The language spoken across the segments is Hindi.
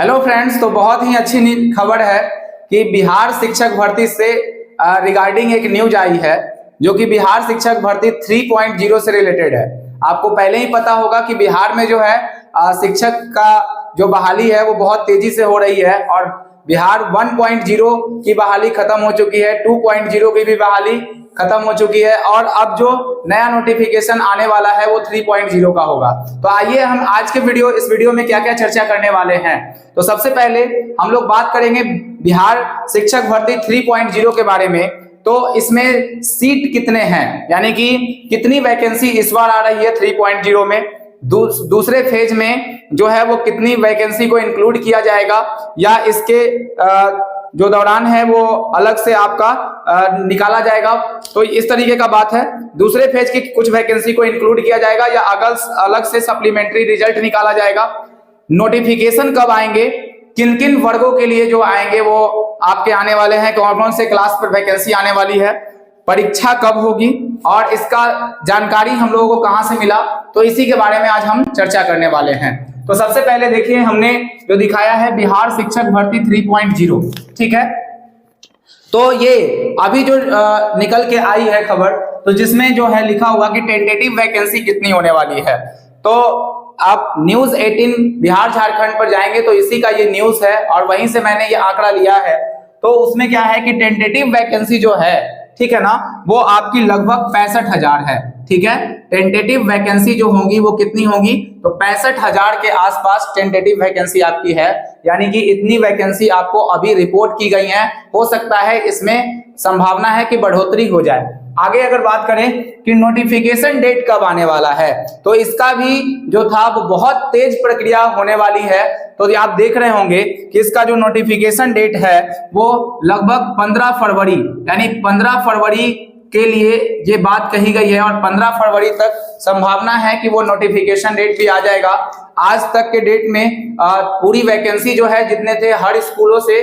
हेलो फ्रेंड्स, तो बहुत ही अच्छी खबर है कि बिहार शिक्षक भर्ती से रिगार्डिंग एक न्यूज आई है जो कि बिहार शिक्षक भर्ती 3.0 से रिलेटेड है। आपको पहले ही पता होगा कि बिहार में जो है शिक्षक का जो बहाली है वो बहुत तेजी से हो रही है और बिहार 1.0 की बहाली खत्म हो चुकी है, 2.0 की भी बहाली खत्म हो चुकी है और अब जो नया नोटिफिकेशन आने वाला है वो 3.0 का होगा। तो आइए हम आज के इस वीडियो में क्या क्या चर्चा करने वाले हैं। तो सबसे पहले हम लोग बात करेंगे बिहार शिक्षक भर्ती 3.0 के बारे में। तो इसमें सीट कितने हैं, यानी कि कितनी वैकेंसी इस बार आ रही है 3.0 में। दूसरे फेज में जो है वो कितनी वैकेंसी को इंक्लूड किया जाएगा या इसके जो दौरान है वो अलग से आपका निकाला जाएगा। तो इस तरीके का बात है। दूसरे फेज की कुछ वैकेंसी को इंक्लूड किया जाएगा या अलग से सप्लीमेंट्री रिजल्ट निकाला जाएगा। नोटिफिकेशन कब आएंगे, किन किन वर्गों के लिए जो आएंगे वो आपके आने वाले हैं, कौन कौन से क्लास पर वैकेंसी आने वाली है, परीक्षा कब होगी और इसका जानकारी हम लोगों को कहां से मिला, तो इसी के बारे में आज हम चर्चा करने वाले हैं। तो सबसे पहले देखिए, हमने जो दिखाया है बिहार शिक्षक भर्ती 3.0, ठीक है। तो ये अभी जो निकल के आई है खबर, तो जिसमें जो है लिखा हुआ कि टेंटेटिव वैकेंसी कितनी होने वाली है। तो आप न्यूज 18 बिहार झारखंड पर जाएंगे तो इसी का ये न्यूज है और वहीं से मैंने ये आंकड़ा लिया है। तो उसमें क्या है कि टेंटेटिव वैकेंसी जो है, ठीक है ना, वो आपकी लगभग 65,000 है, ठीक है। टेंटेटिव वैकेंसी जो होगी वो कितनी होगी, तो 65,000 के आसपास टेंटेटिव वैकेंसी आपकी है, यानी कि इतनी वैकेंसी आपको अभी रिपोर्ट की गई है। हो सकता है इसमें संभावना है कि बढ़ोतरी हो जाए। आगे अगर बात करें कि नोटिफिकेशन डेट कब आने वाला है, तो इसका भी जो था वो बहुत तेज प्रक्रिया होने वाली है। तो आप देख रहे होंगे कि इसका जो नोटिफिकेशन डेट है वो लगभग 15 फरवरी, यानी 15 फरवरी के लिए ये बात कही गई है और 15 फरवरी तक संभावना है कि वो नोटिफिकेशन डेट भी आ जाएगा। आज तक के डेट में पूरी वैकेंसी जो है जितने थे हर स्कूलों से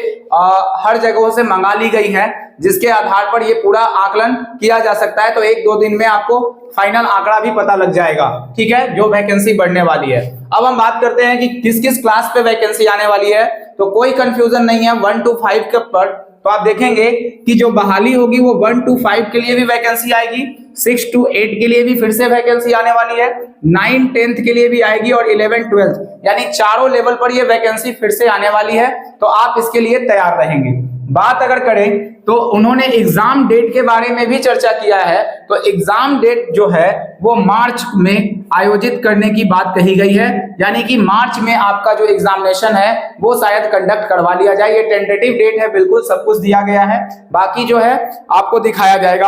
हर जगहों से मंगा ली गई है, जिसके आधार पर ये पूरा आकलन किया जा सकता है। तो 1-2 दिन में आपको फाइनल आंकड़ा भी पता लग जाएगा, ठीक है, जो वैकेंसी बढ़ने वाली है। अब हम बात करते हैं कि किस किस क्लास पे वैकेंसी आने वाली है। तो कोई कंफ्यूजन नहीं है 1 to 5 के पर। तो आप देखेंगे कि जो बहाली होगी वो 1 to 5 के लिए भी वैकेंसी आएगी, 6 to 8 के लिए भी फिर से वैकेंसी आने वाली है, 9-10th के लिए भी आएगी और 11-12, यानी चारों लेवल पर ये वैकेंसी फिर से आने वाली है। तो आप इसके लिए तैयार रहेंगे। बात अगर करें तो उन्होंने एग्जाम डेट के बारे में भी चर्चा किया है। तो एग्जाम डेट जो है वो मार्च में आयोजित करने की बात कही गई है, यानी कि मार्च में आपका जो एग्जामिनेशन है वो शायद कंडक्ट करवा लिया जाए। ये टेंटेटिव डेट है, बिल्कुल सब कुछ दिया गया है, बाकी जो है आपको दिखाया जाएगा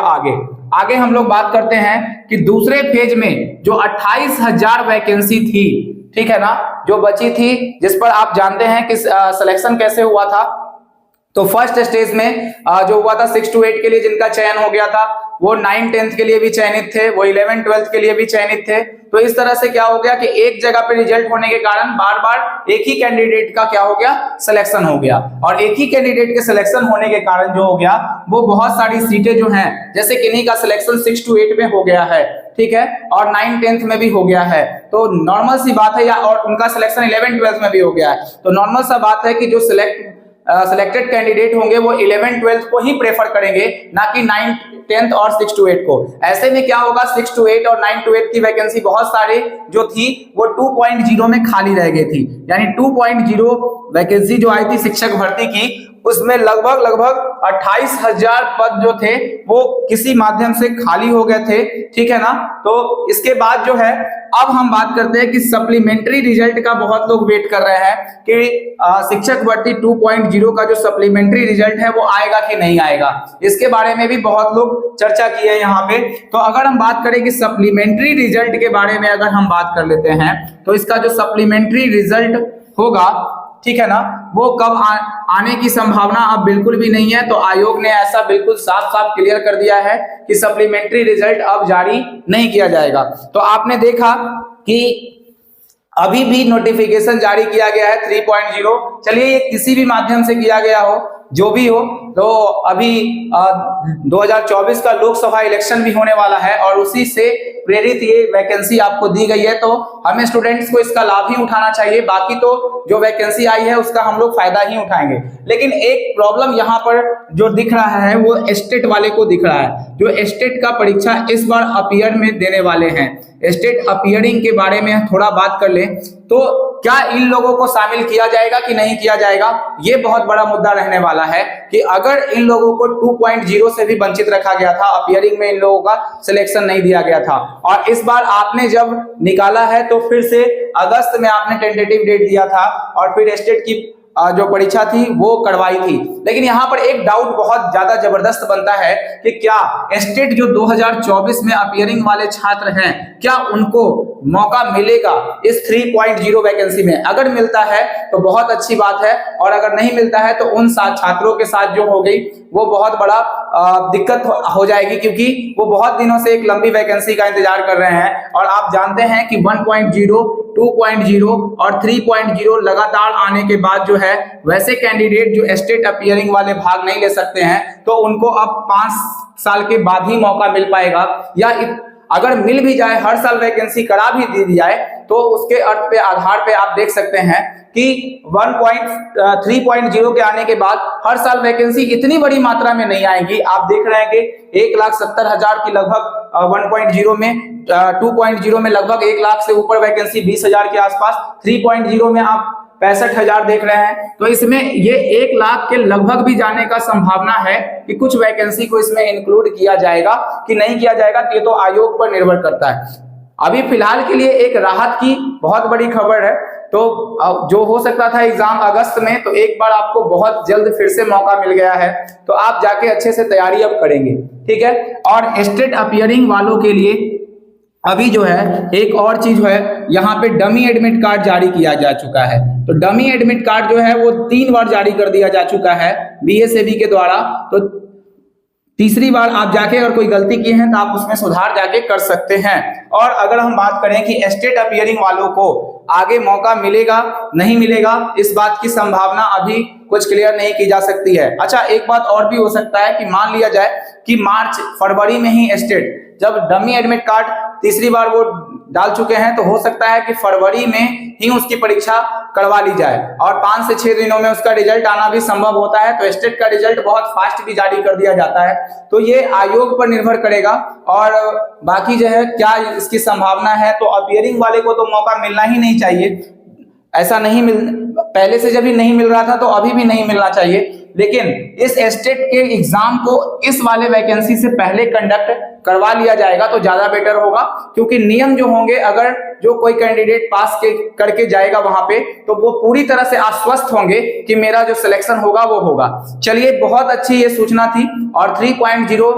आगे हम लोग बात करते हैं कि दूसरे फेज में जो 28,000 वैकेंसी थी, ठीक है ना, जो बची थी, जिस पर आप जानते हैं कि सिलेक्शन कैसे हुआ था। तो फर्स्ट स्टेज में जो हुआ था 6 to 8 के लिए जिनका चयन हो गया था वो 9-10th के लिए भी चयनित थे, वो 11-12 के लिए भी चयनित थे। तो इस तरह से क्या हो गया कि एक जगह पे रिजल्ट होने के कारण बार बार एक ही कैंडिडेट का क्या हो गया, सिलेक्शन हो गया। और एक ही कैंडिडेट के सिलेक्शन होने के कारण जो हो गया वो बहुत सारी सीटें जो हैं, जैसे किन्हीं का सिलेक्शन 6 to 8 में हो गया है, ठीक है, और 9-10th में भी हो गया है, तो नॉर्मल सी बात है, या और उनका सिलेक्शन 11-12 में भी हो गया है। तो नॉर्मल सा बात है कि जो सिलेक्टेड कैंडिडेट होंगे वो 11-12 को ही प्रेफर करेंगे, ना कि 9-10th और 6 to 8 को। ऐसे में क्या होगा, 6 to 8 और 9 to 8 की वैकेंसी बहुत सारे जो थी वो 2.0 में खाली रह गई थी, यानी 2.0 वैकेंसी जो आई थी शिक्षक भर्ती की, उसमें लगभग 28,000 पद जो थे वो किसी माध्यम से खाली हो गए थे, ठीक है ना। तो इसके बाद जो है अब हम बात करते हैं कि सप्लीमेंट्री रिजल्ट का बहुत लोग वेट कर रहे हैं कि शिक्षक भर्ती 2.0 का जो सप्लीमेंट्री रिजल्ट है वो आएगा कि नहीं आएगा। इसके बारे में भी बहुत लोग चर्चा की है यहाँ पे। तो अगर हम बात करें कि सप्लीमेंट्री रिजल्ट के बारे में अगर हम बात कर लेते हैं, तो इसका जो सप्लीमेंट्री रिजल्ट होगा, ठीक है ना, वो कब आने की संभावना अब बिल्कुल भी नहीं है। तो आयोग ने ऐसा बिल्कुल साफ साफ क्लियर कर दिया है कि सप्लीमेंट्री रिजल्ट अब जारी नहीं किया जाएगा। तो आपने देखा कि अभी भी नोटिफिकेशन जारी किया गया है 3.0। चलिए ये किसी भी माध्यम से किया गया हो, जो भी हो, तो अभी 2024 का लोकसभा इलेक्शन भी होने वाला है और उसी से प्रेरित ये वैकेंसी आपको दी गई है, तो हमें स्टूडेंट्स को इसका लाभ ही उठाना चाहिए। बाकी तो जो वैकेंसी आई है उसका हम लोग फायदा ही उठाएंगे। लेकिन एक प्रॉब्लम यहाँ पर जो दिख रहा है वो स्टेट वाले को दिख रहा है। जो स्टेट का परीक्षा इस बार अपीयर में देने वाले हैं, स्टेट अपीयरिंग के बारे में थोड़ा बात कर ले तो क्या इन लोगों को शामिल किया जाएगा कि नहीं किया जाएगा, ये बहुत बड़ा मुद्दा रहने वाला है कि अगर इन लोगों को 2.0 से भी वंचित रखा गया था, अपीयरिंग में इन लोगों का सिलेक्शन नहीं दिया गया था, और इस बार आपने जब निकाला है तो फिर से अगस्त में आपने टेंटेटिव डेट दिया था और फिर स्टेट की जो परीक्षा थी वो करवाई थी। लेकिन यहाँ पर एक डाउट बहुत ज्यादा जबरदस्त बनता है कि क्या स्टेट जो 2024 में अपीयरिंग वाले छात्र हैं, क्या उनको मौका मिलेगा इस 3.0 वैकेंसी में? अगर मिलता है तो बहुत अच्छी बात है, और अगर नहीं मिलता है तो उन छात्रों के साथ जो हो गई वो बहुत बड़ा दिक्कत हो जाएगी, क्योंकि वो बहुत दिनों से एक लंबी वैकेंसी का इंतजार कर रहे हैं। और आप जानते हैं कि 1.0, 2.0 और 3.0 लगातार आने के बाद जो है वैसे कैंडिडेट जो स्टेट अपीयरिंग वाले भाग नहीं ले सकते हैं, तो उनको अब 5 साल के बाद ही मौका मिल पाएगा, या अगर मिल भी जाए, हर साल वैकेंसी करा भी दी जाए, तो उसके अर्थ पे आधार पे आप देख सकते हैं कि 3.0 के आने के बाद हर साल वैकेंसी इतनी बड़ी मात्रा में नहीं आएगी। आप देख रहे हैं कि 1,70,000 की लगभग 1.0 में, 2.0 में लगभग 1 लाख से ऊपर वैकेंसी, 20,000 के आसपास, 3.0 में आप 65,000 देख रहे हैं। तो इसमें ये 1 लाख के लगभग भी जाने का संभावना है कि कुछ वैकेंसी को इसमें इंक्लूड किया जाएगा कि नहीं किया जाएगा, ये तो आयोग पर निर्भर करता है। अभी फिलहाल के लिए एक राहत की बहुत बड़ी खबर है, तो जो हो सकता था एग्जाम अगस्त में, तो एक बार आपको बहुत जल्द फिर से मौका मिल गया है, तो आप जाके अच्छे से तैयारी अब करेंगे, ठीक है। और स्टेट अपीयरिंग वालों के लिए अभी जो है एक और चीज है, यहाँ पे डमी एडमिट कार्ड जारी किया जा चुका है। तो डमी एडमिट कार्ड जो है वो 3 बार जारी कर दिया जा चुका है बीएसएबी के द्वारा, तो तीसरी बार आप जाके अगर कोई गलती की है तो आप उसमें सुधार जाके कर सकते हैं। और अगर हम बात करें कि स्टेट अपीयरिंग वालों को आगे मौका मिलेगा नहीं मिलेगा, इस बात की संभावना अभी कुछ क्लियर नहीं की जा सकती है। अच्छा, एक बात और भी हो सकता है कि मान लिया जाए कि मार्च फरवरी में ही स्टेट जब डमी एडमिट कार्ड तीसरी बार वो डाल चुके हैं, तो हो सकता है कि फरवरी में ही उसकी परीक्षा करवा ली जाए और 5 से 6 दिनों में उसका रिजल्ट आना भी संभव होता है। तो स्टेट का रिजल्ट बहुत फास्ट भी जारी कर दिया जाता है, तो ये आयोग पर निर्भर करेगा। और बाकी जो है क्या इसकी संभावना है, तो अपीयरिंग वाले को तो मौका मिलना ही नहीं चाहिए, ऐसा नहीं पहले से जब भी नहीं मिल रहा था तो अभी भी नहीं मिलना चाहिए। लेकिन इस स्टेट के एग्जाम को इस वाले वैकेंसी से पहले कंडक्ट करवा लिया जाएगा तो ज्यादा बेटर होगा, क्योंकि नियम जो होंगे, अगर जो कोई कैंडिडेट पास करके जाएगा वहां पे, तो वो पूरी तरह से आश्वस्त होंगे कि मेरा जो सिलेक्शन होगा वो होगा। चलिए, बहुत अच्छी ये सूचना थी। और 3.0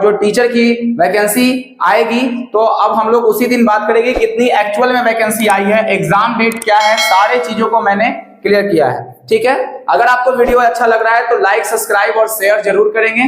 जो टीचर की वैकेंसी आएगी, तो अब हम लोग उसी दिन बात करेंगे कितनी एक्चुअल में वैकेंसी आई है, एग्जाम डेट क्या है, सारे चीजों को मैंने क्लियर किया है, ठीक है। अगर आपको वीडियो अच्छा लग रहा है तो लाइक, सब्सक्राइब और शेयर जरूर करेंगे।